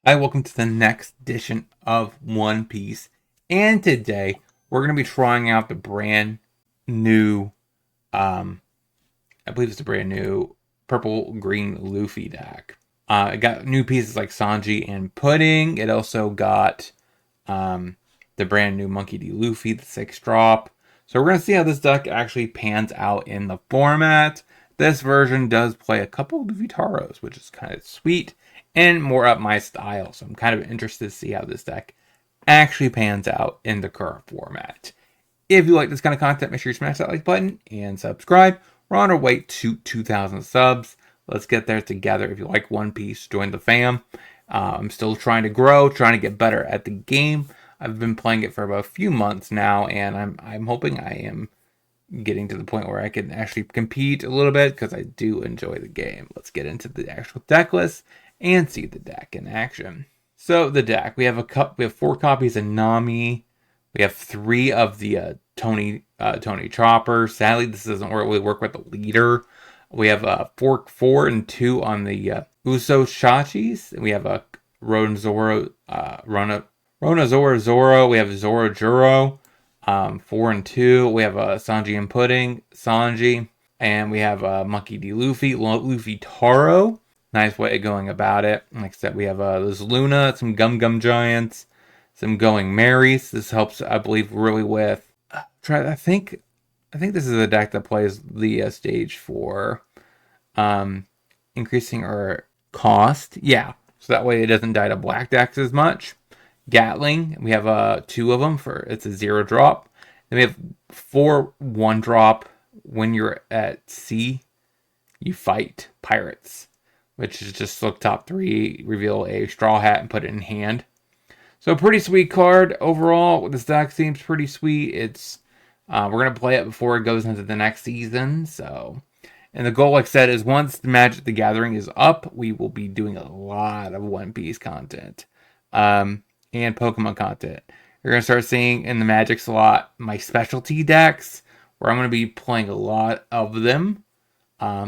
Hi, welcome to the next edition of One Piece. And today we're going to be trying out the brand new, I believe it's a brand new purple green Luffy deck. It got new pieces like Sanji and Pudding. It also got the brand new Monkey D. Luffy, the 6 drop. So we're going to see how this deck actually pans out in the format. This version does play a couple of Luffy Taros, which is kind of sweet and more up my style. So I'm kind of interested to see how this deck actually pans out in the current format. If you like this kind of content, make sure you smash that like button and subscribe. We're on our way to 2,000 subs. Let's get there together. If you like One Piece, join the fam. I'm still trying to grow, trying to get better at the game. I've been playing it for about a few months now, and I'm hoping I am getting to the point where I can actually compete a little bit because I do enjoy the game. Let's get into the actual deck list and see the deck in action. So the deck, we have 4 copies of Nami. We have 3 of the Tony Chopper. Sadly, this doesn't really work with the leader. We have 4 and 2 on the Uso Shachis. We have a Rona Zoro. We have Zoro Juro. 4 and 2. We have Sanji and Pudding, Sanji. And we have Monkey D. Luffy, Luffy Taro. Nice way of going about it. Like I said, we have this Luna, some Gum Gum Giants, some Going Marys. This helps, I believe, really with. I think this is a deck that plays the stage for um, increasing our cost. Yeah, so that way it doesn't die to black decks as much. Gatling, we have 2 of them for it's a 0 drop. Then we have 4 1 drop. When you're at sea, you fight pirates, which is just look top 3, reveal a straw hat, and put it in hand. So pretty sweet card overall. This deck seems pretty sweet. It's we're gonna play it before it goes into the next season. So, and the goal, like I said, is once the Magic the Gathering is up, we will be doing a lot of One Piece content, and Pokemon content. You're gonna start seeing in the Magic slot my specialty decks, where I'm gonna be playing a lot of them,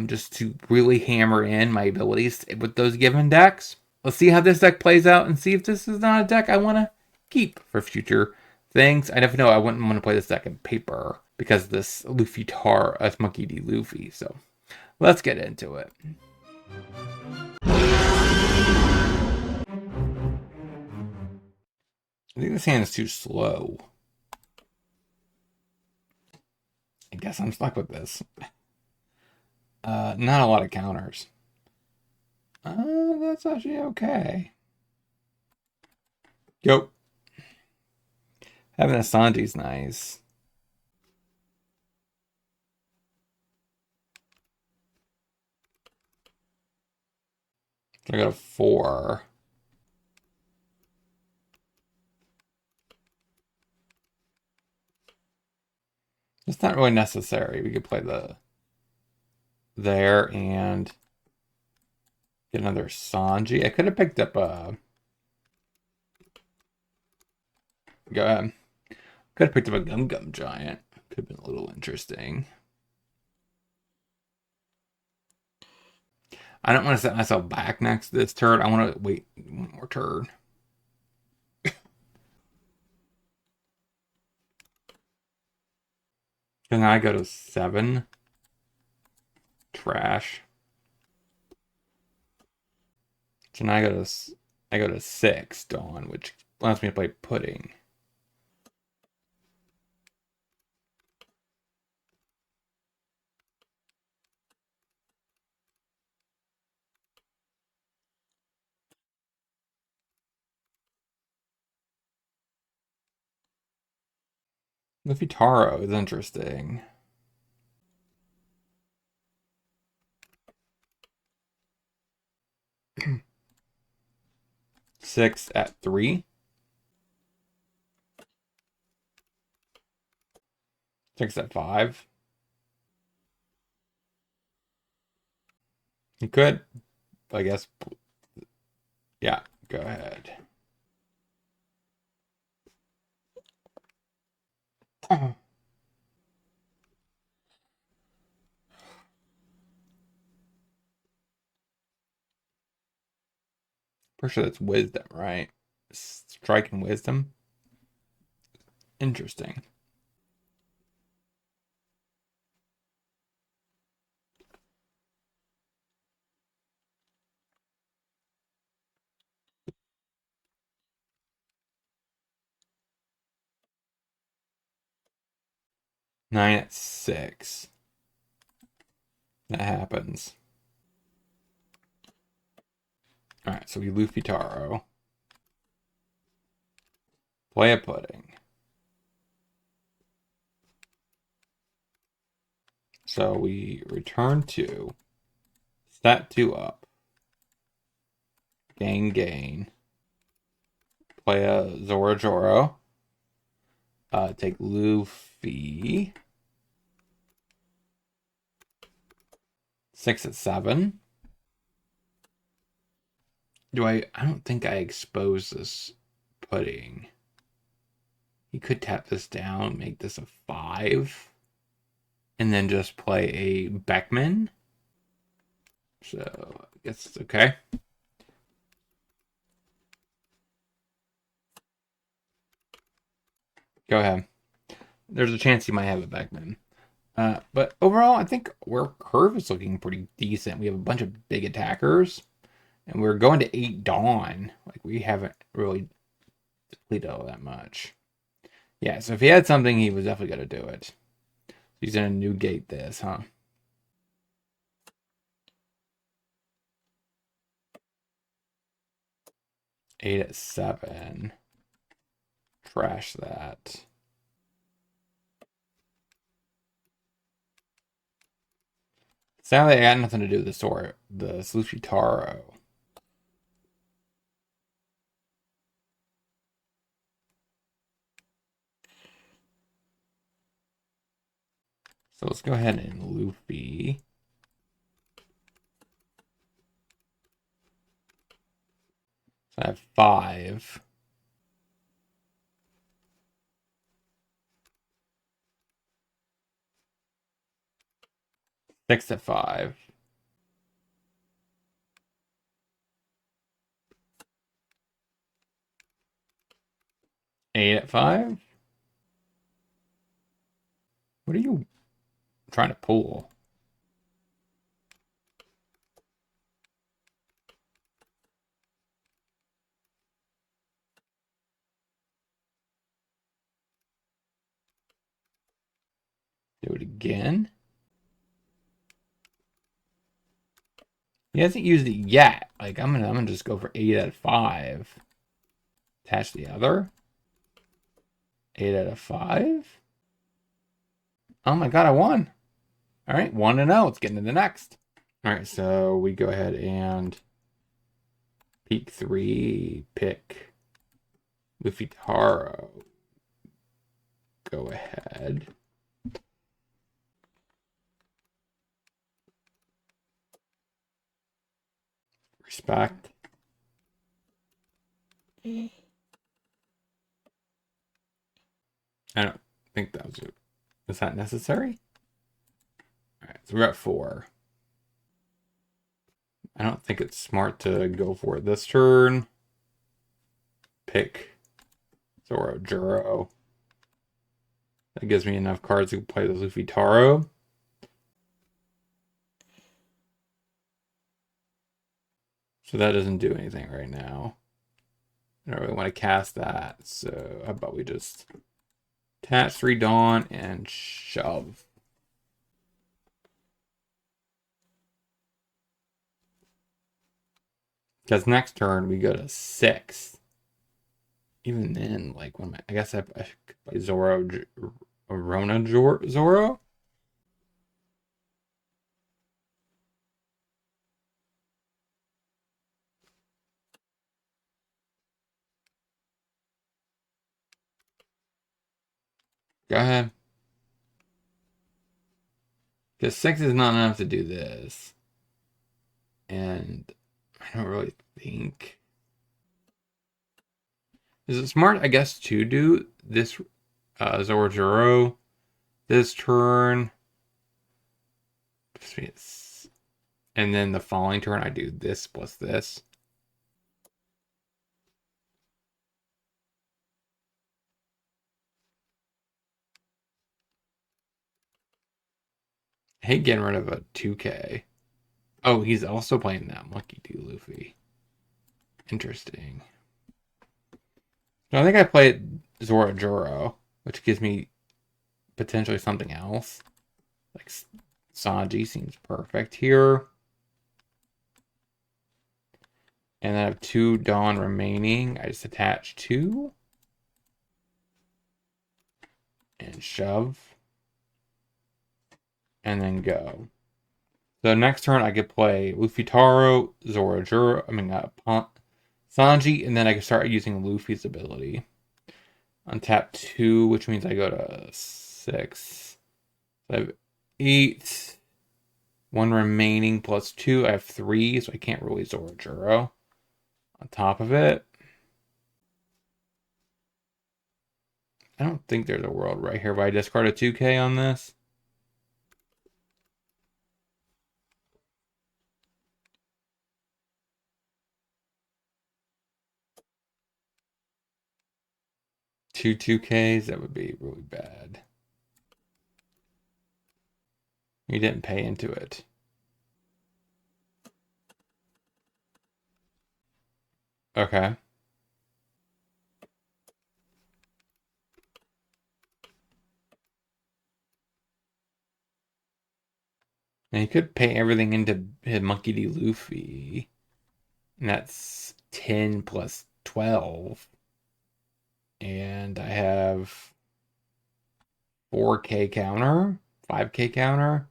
just to really hammer in my abilities with those given decks. Let's see how this deck plays out and see if this is not a deck I want to keep for future things. I definitely know I wouldn't want to play this deck in paper because this Luffy Tar as Monkey D. Luffy. So let's get into it. I think this hand is too slow. I guess I'm stuck with this. Not a lot of counters. That's actually okay. Yo. Having a Sanji's nice. I got a 4. It's not really necessary. We could play the there and get another Sanji. I could have picked up a. Go ahead. Could have picked up a Gum Gum Giant. Could have been a little interesting. I don't want to set myself back next to this turn. I want to wait one more turn. And then I go to 7. Trash. So now I go to 6 Dawn, which allows me to play Pudding. Luffy Taro is interesting. 6 at 3. 6 at 5. You could, I guess. Yeah, go ahead. Pretty sure that's wisdom, right? Strike and wisdom. Interesting. Nine at 6. That happens. Alright, so we Luffy Taro. Play a pudding. So we return to stat 2 up. Gain. Play a Zoro. Take Luffy. 6 at 7. I don't think I expose this pudding. You could tap this down, make this a 5. And then just play a Beckman. So I guess it's okay. Go ahead. There's a chance you might have a Beckman. But overall, I think our curve is looking pretty decent. We have a bunch of big attackers. And we're going to 8 Dawn. Like, we haven't really depleted all that much. Yeah, so if he had something, he was definitely going to do it. He's going to negate this, huh? Eight at 7. Trash that. Sadly, I got nothing to do with the Luffy Taro. So let's go ahead and Luffy. So I have 5. Six at 5. Eight at 5. What are you trying to pull? Do it again. He hasn't used it yet. Like, I'm gonna just go for 8 out of 5. Attach the other. 8 out of 5. Oh my god, I won. All right, 1-0. Let's get into the next. All right, so we go ahead and peak 3, pick Luffy Taro. Go ahead. Respect. I don't think that was it. Is that necessary? All right, so we're at 4. I don't think it's smart to go for it this turn. Pick Zoro. That gives me enough cards to play the Luffy Taro. So that doesn't do anything right now. I don't really want to cast that. So how about we just attach 3 Dawn and shove. Because next turn we go to 6. Even then, like, when I guess I could play Zoro. Go ahead. Because 6 is not enough to do this. And I don't really think. Is it smart, I guess, to do this Zoro this turn? And then the following turn I do this plus this. I hate getting rid of a 2K. Oh, he's also playing that Monkey D. Luffy. Interesting. So I think I played Zoro, which gives me potentially something else. Like Sanji seems perfect here. And then I have 2 Dawn remaining. I just attach 2. And shove. And then go. So next turn I could play Luffy Taro, Sanji, and then I can start using Luffy's ability. Untap 2, which means I go to 6. So I have 8. 1 remaining plus 2. I have 3, so I can't really Zoro on top of it. I don't think there's a world right here, but I discard a 2K on this. Two 2Ks, that would be really bad. You didn't pay into it. Okay. And you could pay everything into his Monkey D. Luffy. And that's 10 plus 12. And I have 4K counter, 5K counter,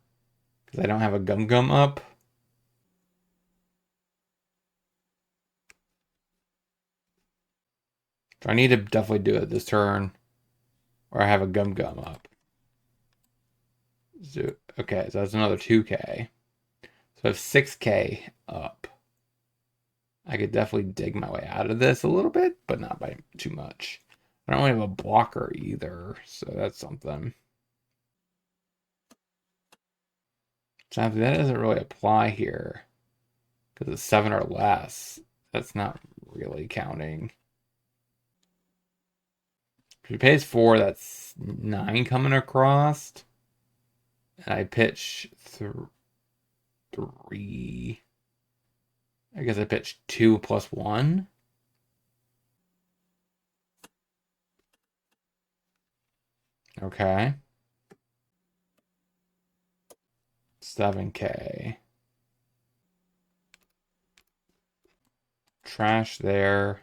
because I don't have a Gum up. So I need to definitely do it this turn, or I have a Gum up. So, okay, so that's another 2K. So I have 6K up. I could definitely dig my way out of this a little bit, but not by too much. I don't really have a blocker either, so that's something. So that doesn't really apply here because it's 7 or less. That's not really counting. If he pays 4, that's 9 coming across. And I pitch 3. I guess I pitch 2 plus 1. Okay. 7K. Trash there.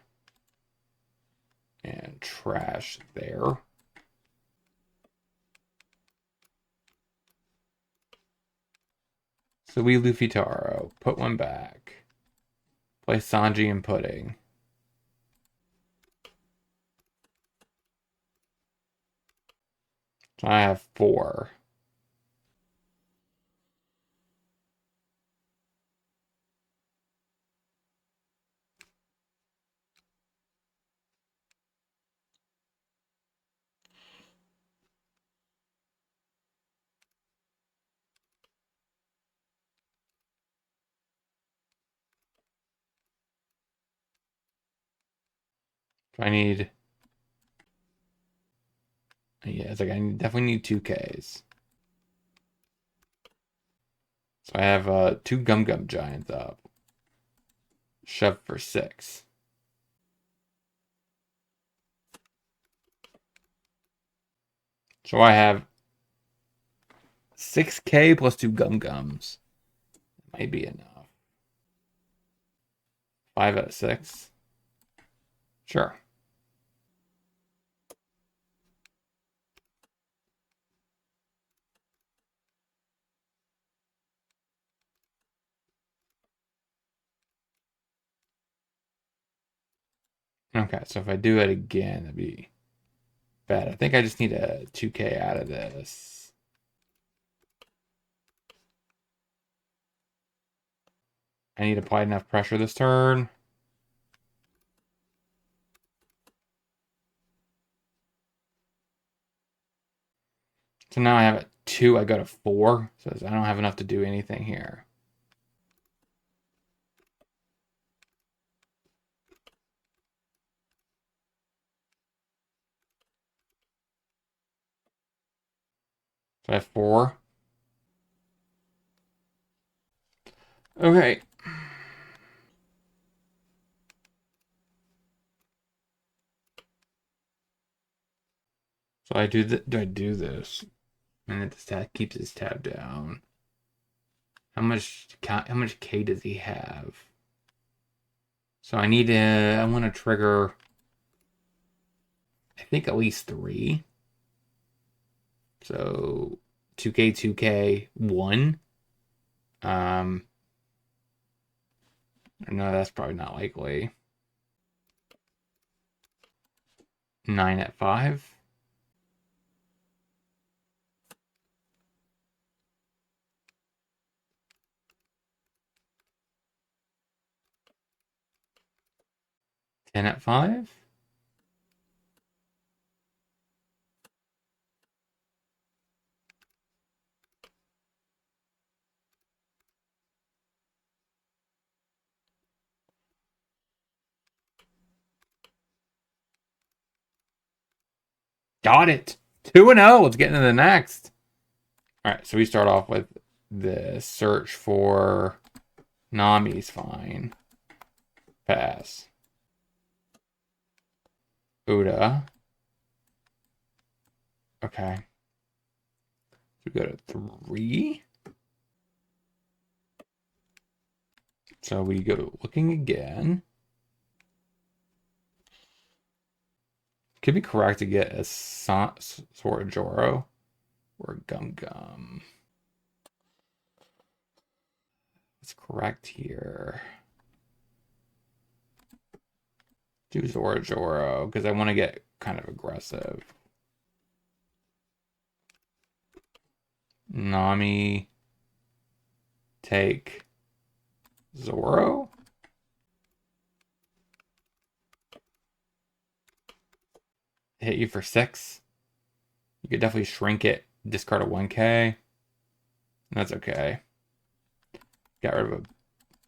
And trash there. So we Luffy Taro. Put 1 back. Play Sanji and Pudding. So I have 4. So I need... Yeah, it's like I definitely need 2Ks. So I have 2 Gum Giants up. Shove for 6. So I have 6K plus 2 Gums. Might be enough. 5 out of 6. Sure. Okay, so if I do it again, that'd be bad. I think I just need a 2K out of this. I need to apply enough pressure this turn. So now I have a 2, I go to 4. So I don't have enough to do anything here. So I have 4. Okay. So I do do I do this? And this tab keeps his tab down. How much K does he have? So I want to trigger, I think, at least 3. So 2K, 2K, 1. Um, no, that's probably not likely. 9 at 5. Ten at 5. Got it. 2-0. Let's get into the next. All right, so we start off with the search for Nami's fine. Pass. Uda. Okay. So we go to 3. So we go to looking again. Could be correct to get a Sora Joro or Gum Gum. What's correct here? Do Zora Joro because I want to get kind of aggressive. Nami, take Zoro. Hit you for 6. You could definitely shrink it, discard a 1K. That's okay. Got rid of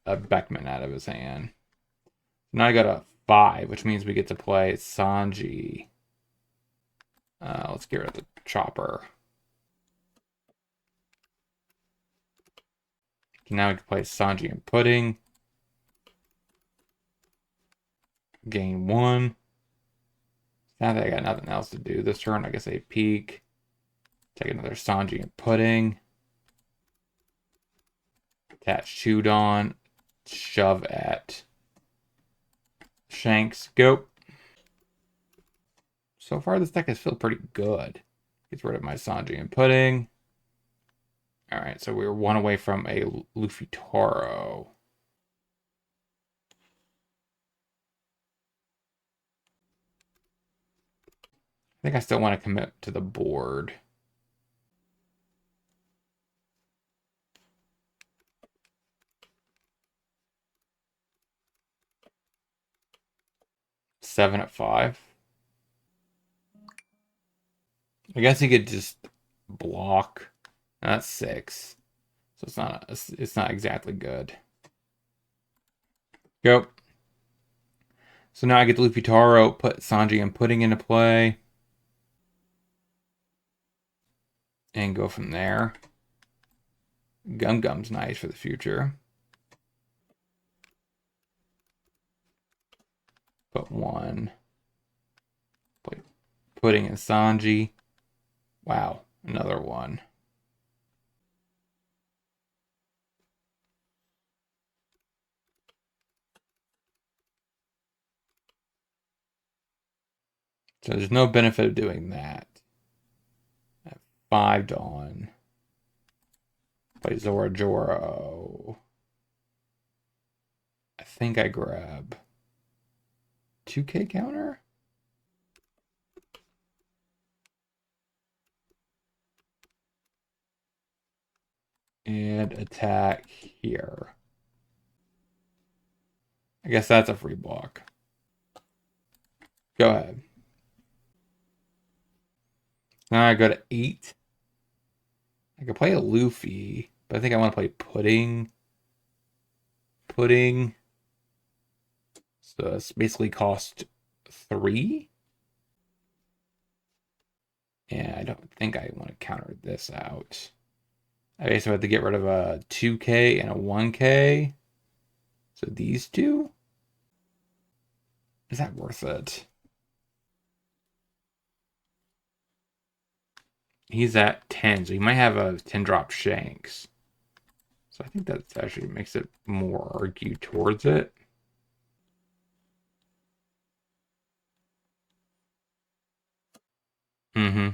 a Beckman out of his hand. Now I got a 5, which means we get to play Sanji. Let's get rid of the Chopper. Now we can play Sanji and Pudding. Gain 1. Now that I got nothing else to do this turn, I guess I peek. Take another Sanji and Pudding. Attach Chudon. Shove at Shanks. Go. So far, this deck has felt pretty good. Gets rid of my Sanji and Pudding. Alright, so we're 1 away from a Luffy Taro. I think I still want to commit to the board. Seven at 5. I guess he could just block. That's 6. So it's not exactly good. Go. So now I get the Luffy Taro, put Sanji and Pudding into play. And go from there. Gum Gum's nice for the future. Put 1. Play Pudding and Sanji. Wow, another 1. So there's no benefit of doing that. At 5 Dawn. Play Zora Joro. I think I grab 2K counter? And attack here. I guess that's a free block. Go ahead. Now I go to 8. I could play a Luffy, but I think I want to play Pudding. Pudding. So it's basically cost 3. And I don't think I want to counter this out. I basically have to get rid of a 2K and a 1K. So these two? Is that worth it? He's at 10, so he might have a 10 drop Shanks. So I think that actually makes it more argue towards it. Mm-hmm.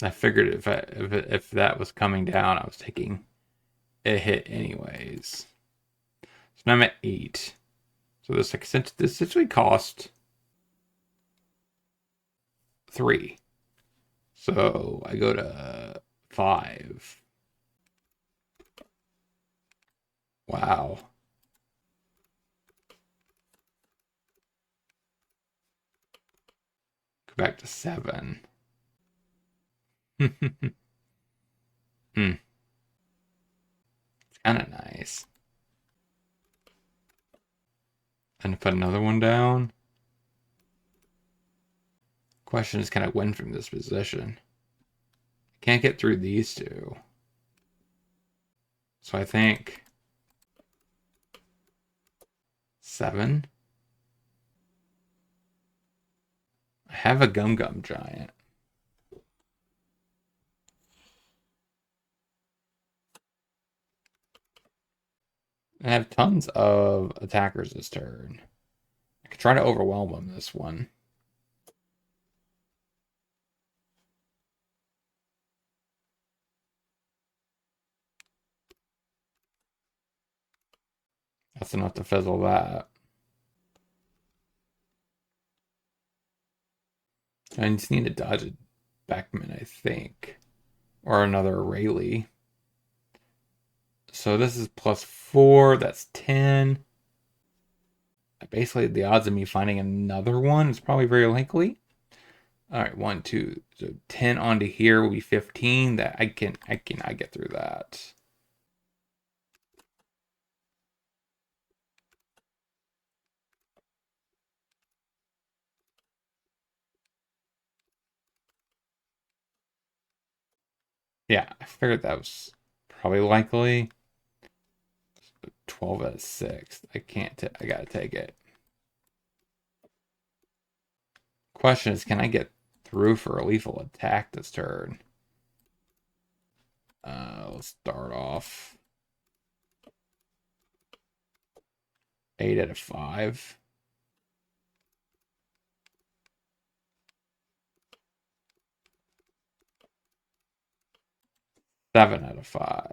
I figured if that was coming down, I was taking a hit anyways. So now I'm at 8. So this essentially cost 3. So I go to 5. Wow. Go back to 7. Hmm. It's kind of nice. And put another one down. Question is, can I win from this position? I can't get through these two. So I think 7. I have a Gum Gum Giant. I have tons of attackers this turn. I could try to overwhelm them this one. That's enough to fizzle that. I just need to dodge a Beckman, I think. Or another Rayleigh. So this is +4. That's 10. Basically, the odds of me finding another one is probably very likely. All right, 1, 2. So 10 onto here will be 15. That I cannot get through that. Yeah, I figured that was probably likely. 12 out of 6. I can't. I gotta take it. Question is, can I get through for a lethal attack this turn? Let's start off 8 out of 5. Seven out of 5.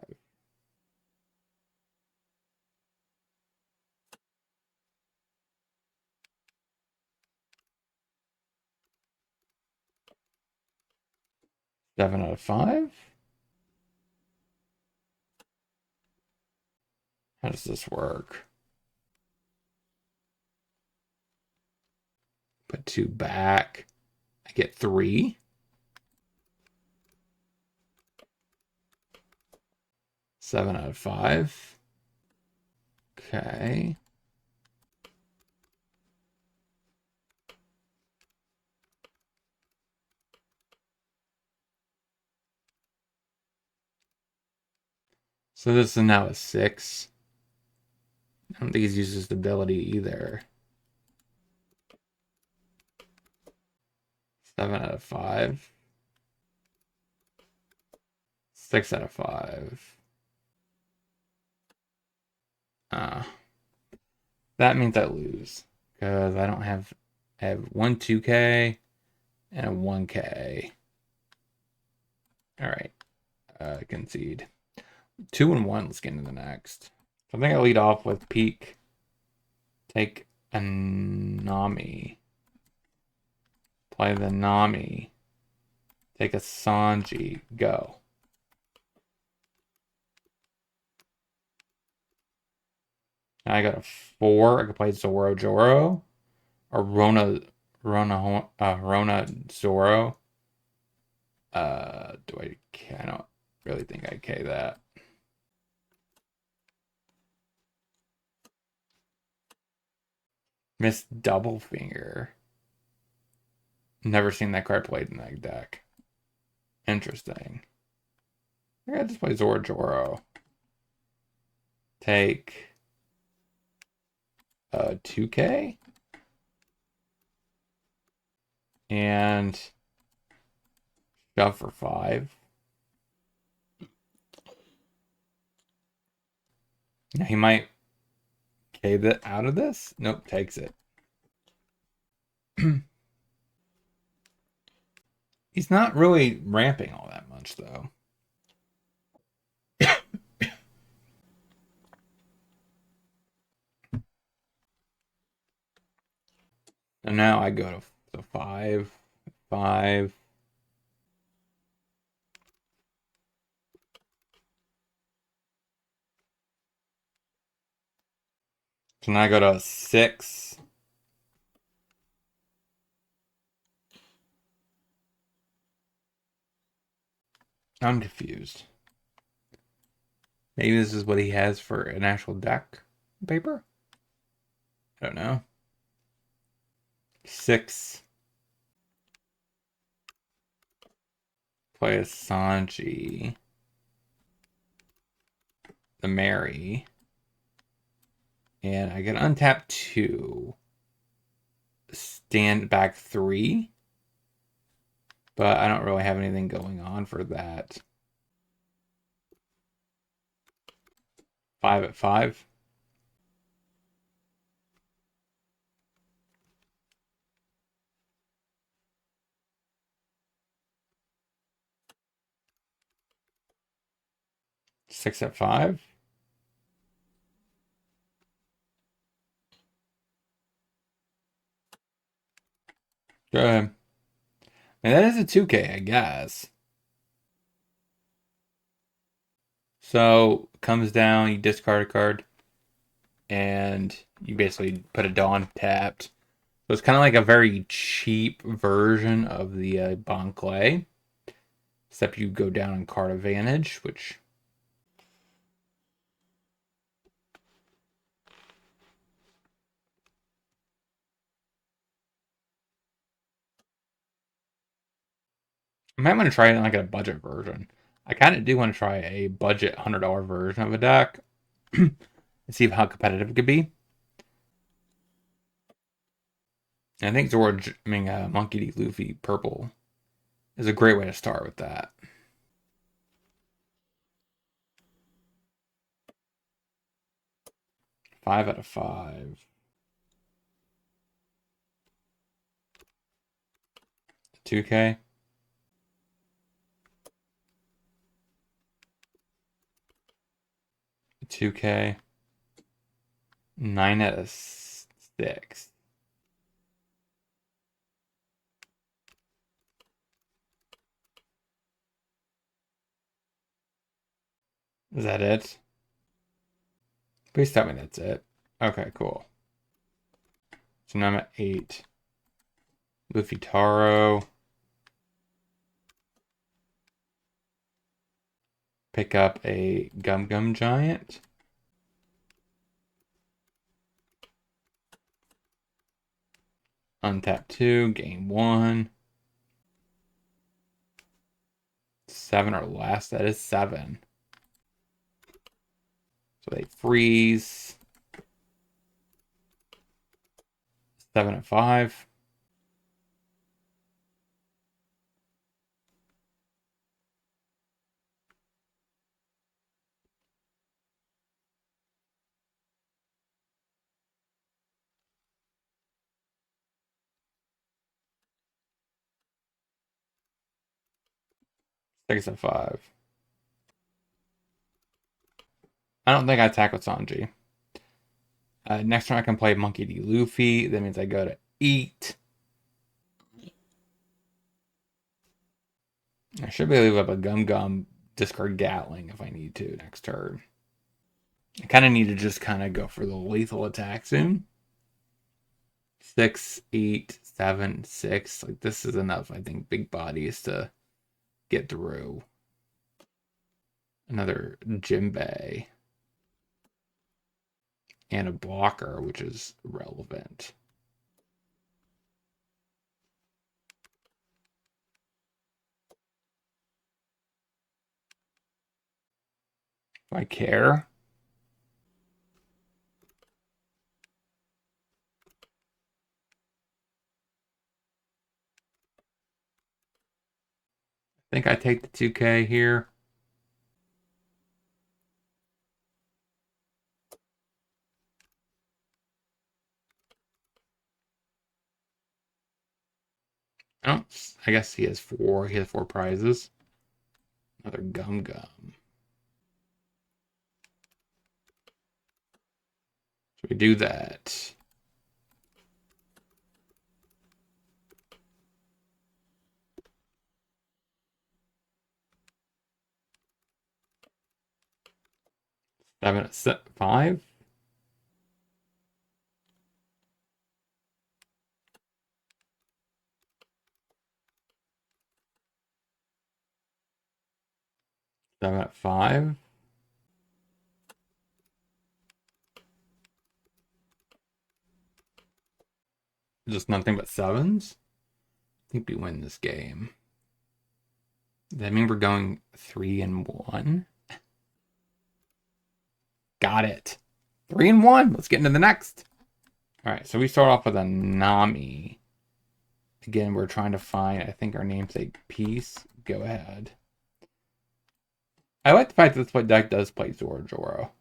Seven out of 5. How does this work? Put 2 back. I get 3. 7 out of 5. Okay. So this is now a 6. I don't think he's used his ability either. 7 out of 5. 6 out of 5. That means I lose. Because I don't have... I have one 2K and a 1K. Alright. Concede. 2 and 1. Let's get into the next. So I think I lead off with Peak. Take a Nami. Play the Nami. Take a Sanji. Go. Now I got a 4. I could play Zoro Joro. Or Rona Zoro. Do I... I don't really think I K that. Miss Double Finger. Never seen that card played in that deck. Interesting. I gotta just play Zoro. Take 2K and shove for 5. Now he might cave it out of this. Nope, takes it. He's not really ramping all that much though. And now I go to 5, 5. So now I go to 6. I'm confused. Maybe this is what he has for an actual deck paper? I don't know. 6. Play a Sanji. The Mary. And I can untap 2. Stand back 3. But I don't really have anything going on for that. 5 at 5. Six at 5. Go ahead. And that is a 2K, I guess. So comes down, you discard a card, and you basically put a Dawn tapped. So it's kind of like a very cheap version of the Bon Clay, except you go down on card advantage, which I might want to try it in like a budget version. I kind of do want to try a budget $100 version of a deck and see how competitive it could be. And I think Monkey D. Luffy purple is a great way to start with that. 5 out of 5. 2K. A 2K. 9 out of 6. Is that it? Please tell me that's it. Okay, cool. So now I'm at 8. Luffy Taro. Pick up a Gum Giant. Untap 2, gain 1. 7 or less. That is 7. So they freeze. 7 at 5. Six at 5. I don't think I attack with Sanji. Next turn I can play Monkey D. Luffy. That means I go to 8. I should be able to leave up a Gum, discard Gatling if I need to next turn. I kind of need to just kind of go for the lethal attack soon. 6, 8, 7, 6. Like this is enough, I think, big bodies to get through. Another Jimbei. And a blocker, which is relevant. Do I care? I think I take the 2K here. I guess he has four. He has four prizes. Another gum gum. So we do that. Five. Seven at five. Just nothing but sevens. I think we win this game. Does that mean we're going 3-1? Got it. 3-1. Let's get into the next. All right, so we start off with a Nami. Again, we're trying to find, I think, our namesake piece. Go ahead. I like the fact that this deck does play Zoro.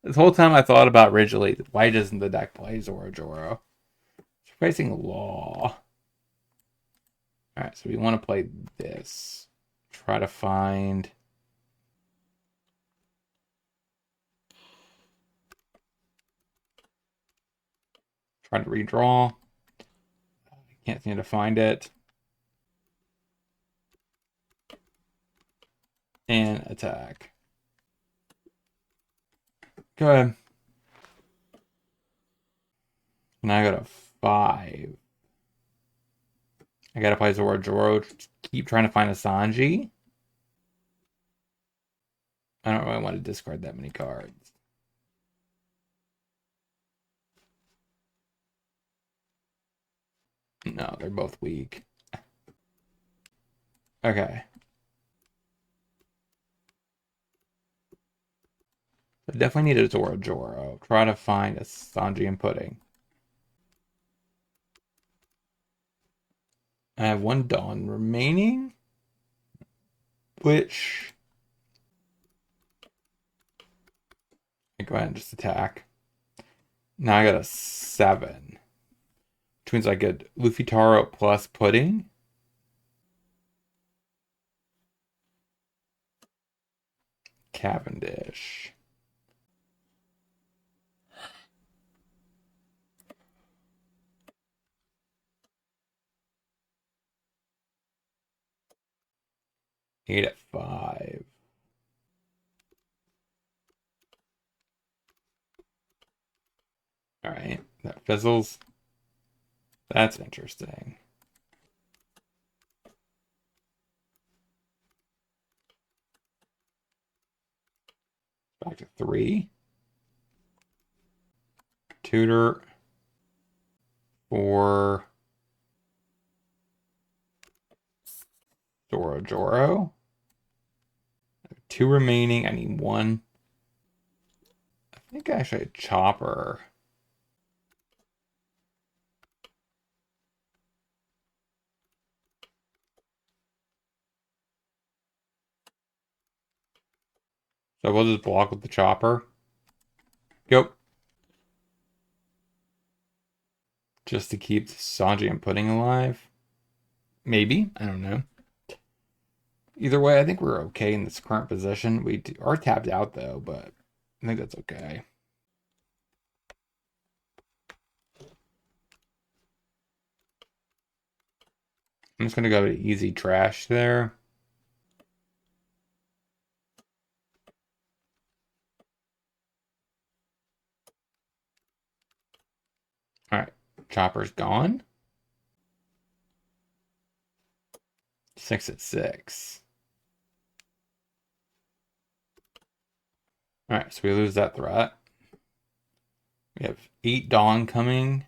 This whole time I thought about originally, why doesn't the deck play Zoro? It's facing Law. Alright, so we want to play this. Try to find... Try to redraw. Can't seem to find it. And attack. Go ahead. Now I got a 5. I gotta play Zoro. Keep trying to find a Sanji. I don't really want to discard that many cards. No, they're both weak. Okay. I definitely need a Zoro. Try to find a Sanji and Pudding. I have one Dawn remaining, which I go ahead and just attack. Now I got a 7, which means I get Luffy Taro plus Pudding. Cavendish. Eight at 5. All right, that fizzles. That's interesting. Back to 3. Tutor. 4. Zoro. 2 remaining. I need 1. I think actually a Chopper. So we'll just block with the Chopper. Yep. Just to keep Sanji and Pudding alive. Maybe. I don't know. Either way, I think we're okay in this current position. We are tapped out, though, but I think that's okay. I'm just going to go to easy trash there. All right. Chopper's gone. 6 at 6. All right, so we lose that threat. We have 8 Dawn coming.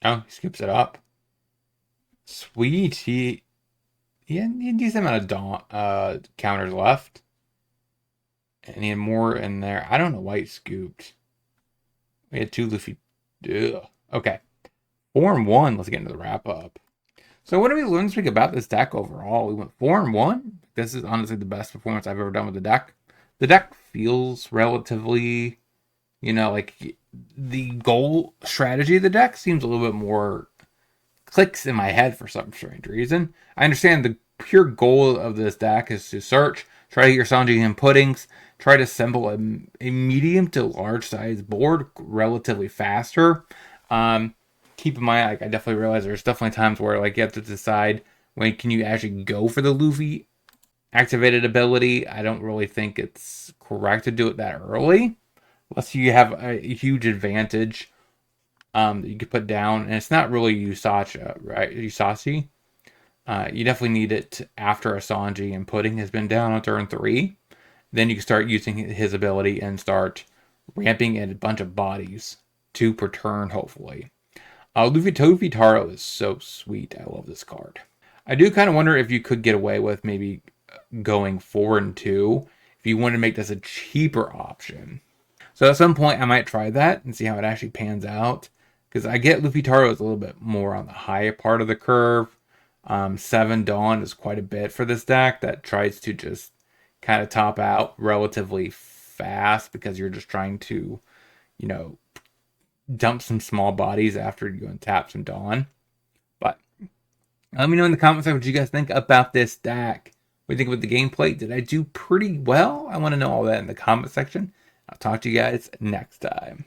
Oh, he scoops it up. Sweet. He had a decent amount of counters left. And he had more in there. I don't know why he scooped. We had 2 Luffy. Ugh. Okay. 4-1. Let's get into the wrap up. So what do we learn this week about this deck overall? We went 4-1. This is honestly the best performance I've ever done with the deck. The deck feels relatively, like the goal strategy of the deck seems a little bit more clicks in my head for some strange reason. I understand the pure goal of this deck is to search, try to get your Sanji and puddings, try to assemble a medium to large size board relatively faster. Keep in mind, like, I definitely realize there's definitely times where like you have to decide when can you actually go for the Luffy activated ability. I don't really think it's correct to do it that early, unless you have a huge advantage that you could put down, and it's not really Usacha, right? Usashi. You definitely need it after a Sanji and pudding has been down on turn 3. Then you can start using his ability and start ramping in a bunch of bodies, 2 per turn, hopefully. Luffy Taro is so sweet. I love this card. I do kind of wonder if you could get away with maybe going 4-2 if you want to make this a cheaper option. So at some point I might try that and see how it actually pans out. Because I get Luffy Taro is a little bit more on the higher part of the curve. 7 Dawn is quite a bit for this deck that tries to just kind of top out relatively fast because you're just trying to, dump some small bodies after you go and tap some Dawn. But let me know in the comments what you guys think about this deck. What do you think about the gameplay? Did I do pretty well? I want to know all that in the comment section. I'll talk to you guys next time.